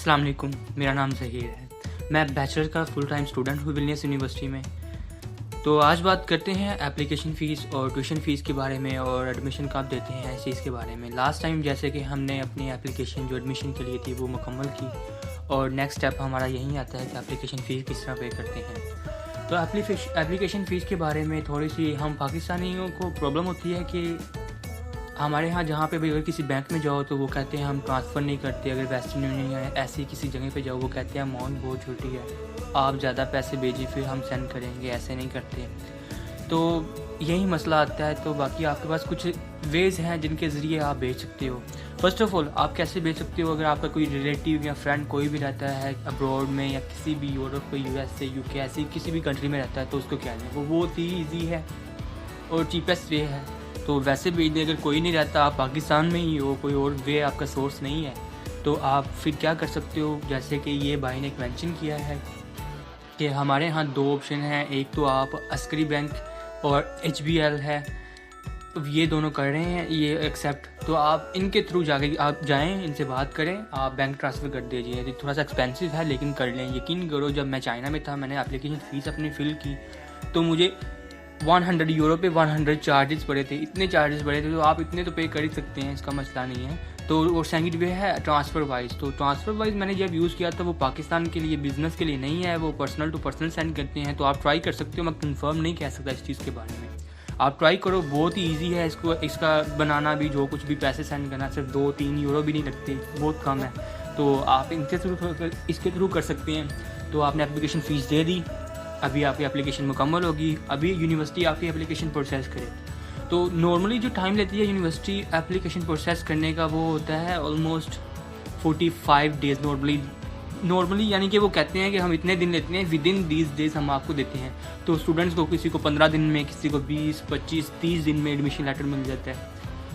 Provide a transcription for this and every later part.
अस्सलाम वालेकुम, मेरा नाम ज़हीर है। मैं बैचलर का फुल टाइम स्टूडेंट हूँ विलियम्स यूनिवर्सिटी में। तो आज बात करते हैं एप्लीकेशन फ़ीस और ट्यूशन फ़ीस के बारे में और एडमिशन कब देते हैं इस चीज़ के बारे में। लास्ट टाइम जैसे कि हमने अपनी एप्लीकेशन जो एडमिशन के लिए थी वो मुकम्मल की और नेक्स्ट स्टेप हमारा यही आता है कि एप्लीकेशन फ़ीस किस तरह पे करते हैं। तो एप्लीकेशन फ़ीस के बारे में थोड़ी सी हम पाकिस्तानियों को प्रॉब्लम होती है कि हमारे यहाँ जहाँ पे भी अगर किसी बैंक में जाओ तो वो कहते हैं हम ट्रांसफ़र नहीं करते। अगर वेस्टर्न यूनियन या ऐसी किसी जगह पे जाओ वो कहते हैं अमाउंट बहुत छोटी है, आप ज़्यादा पैसे भेजिए फिर हम सेंड करेंगे, ऐसे नहीं करते। तो यही मसला आता है। तो बाकी आपके पास कुछ वेज़ हैं जिनके ज़रिए आप भेज सकते हो। फ़र्स्ट ऑफ़ ऑल आप कैसे भेज सकते हो, अगर आपका कोई रिलेटिव या फ्रेंड कोई भी रहता है अब्रॉड में या किसी भी यूरोप को USA UK ऐसी किसी भी कंट्री में रहता है तो उसको क्या लें, वो बहुत ही ईजी है और चीपेस्ट वे है। तो वैसे भी अगर कोई नहीं रहता, आप पाकिस्तान में ही हो, कोई और वे आपका सोर्स नहीं है, तो आप फिर क्या कर सकते हो। जैसे कि ये भाई ने मेंशन किया है कि हमारे यहाँ दो ऑप्शन हैं, एक तो आप अस्करी बैंक और HBL है, ये दोनों कर रहे हैं ये एक्सेप्ट। तो आप इनके थ्रू जाके आप जाएं, इनसे बात करें, आप बैंक ट्रांसफ़र कर दीजिए। ये थोड़ा सा एक्सपेंसिव है लेकिन कर लें। यकीन करो जब मैं चाइना में था मैंने एप्लीकेशन फ़ीस अपनी फ़िल की तो मुझे 100 यूरो पे 100 चार्जेस पड़े थे, इतने चार्जेस पड़े थे। तो आप इतने तो पे कर ही सकते हैं, इसका मसला नहीं है। तो और सेकंड वे है ट्रांसफ़र वाइज। तो ट्रांसफ़र वाइज मैंने जब यूज़ किया था वो पाकिस्तान के लिए बिज़नेस के लिए नहीं है, वो पर्सनल टू पर्सनल सेंड करते हैं। तो आप ट्राई कर सकते हो, मैं कंफर्म नहीं कह सकता इस चीज़ के बारे में। आप ट्राई करो, बहुत ही ईजी है इसका बनाना भी। जो कुछ भी पैसे सेंड करना सिर्फ 2-3 यूरो भी नहीं लगते, बहुत कम है। तो आप इसके थ्रू कर सकते हैं। तो आपने एप्लीकेशन फ़ीस दे दी, अभी आपकी एप्लीकेशन मुकम्मल होगी, अभी यूनिवर्सिटी आपकी एप्लीकेशन प्रोसेस करे। तो नॉर्मली जो टाइम लेती है यूनिवर्सिटी एप्लीकेशन प्रोसेस करने का वो होता है ऑलमोस्ट 45 डेज़ नॉर्मली यानी कि वो कहते हैं कि हम इतने दिन लेते हैं, विद इन दीज डेज़ हम आपको देते हैं। तो स्टूडेंट्स को किसी को 15 दिन में, किसी को 20, 25, 30 दिन में एडमिशन लेटर मिल जाता है।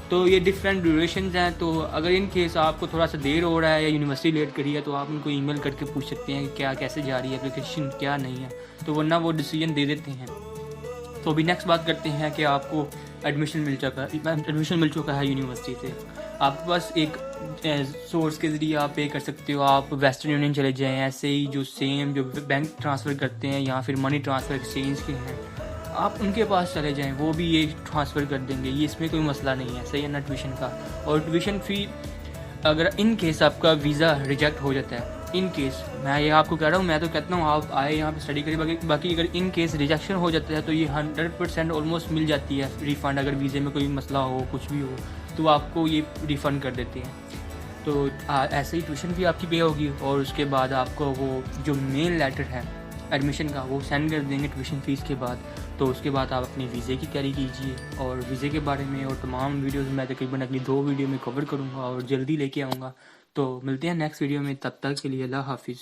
तो ये डिफरेंट ड्यूरेशंस हैं। तो अगर इन केस आपको थोड़ा सा देर हो रहा है या यूनिवर्सिटी लेट करी है तो आप उनको ईमेल करके पूछ सकते हैं कि क्या कैसे जा रही है एप्लीकेशन, क्या नहीं है। तो वरना वो डिसीजन दे देते हैं। तो अभी नेक्स्ट बात करते हैं कि आपको एडमिशन मिल चुका है यूनिवर्सिटी से। आपके पास एक सोर्स के ज़रिए आप पे कर सकते हो। आप वेस्टर्न यूनियन चले जाएँ, ऐसे ही जो सेम जो बैंक ट्रांसफ़र करते हैं या फिर मनी ट्रांसफ़र एक्सचेंज के हैं, आप उनके पास चले जाएं, वो भी ये ट्रांसफ़र कर देंगे। ये इसमें कोई मसला नहीं है, सही है ना ट्यूशन का। और ट्यूशन फ़ी अगर इन केस आपका वीज़ा रिजेक्ट हो जाता है, इन केस मैं ये आपको कह रहा हूँ, मैं तो कहता हूँ आप आए यहाँ पे स्टडी करें। बाकी अगर इन केस रिजेक्शन हो जाता है तो ये 100% ऑलमोस्ट मिल जाती है रिफ़ंड। अगर वीज़े में कोई मसला हो, कुछ भी हो, तो आपको ये रिफ़ंड कर देते हैं। तो ऐसे ही ट्यूशन फ़ी आपकी पे होगी और उसके बाद आपको वो जो मेन लेटर है एडमिशन का वो सेंड कर देंगे ट्यूशन फ़ीस के बाद। तो उसके बाद आप अपनी वीज़े की तैयारी कीजिए। और वीज़े के बारे में और तमाम वीडियोस मैं तकरीबन अगली 2 वीडियो में कवर करूँगा और जल्दी लेके आऊँगा। तो मिलते हैं नेक्स्ट वीडियो में, तब तक के लिए अल्लाह हाफिज़।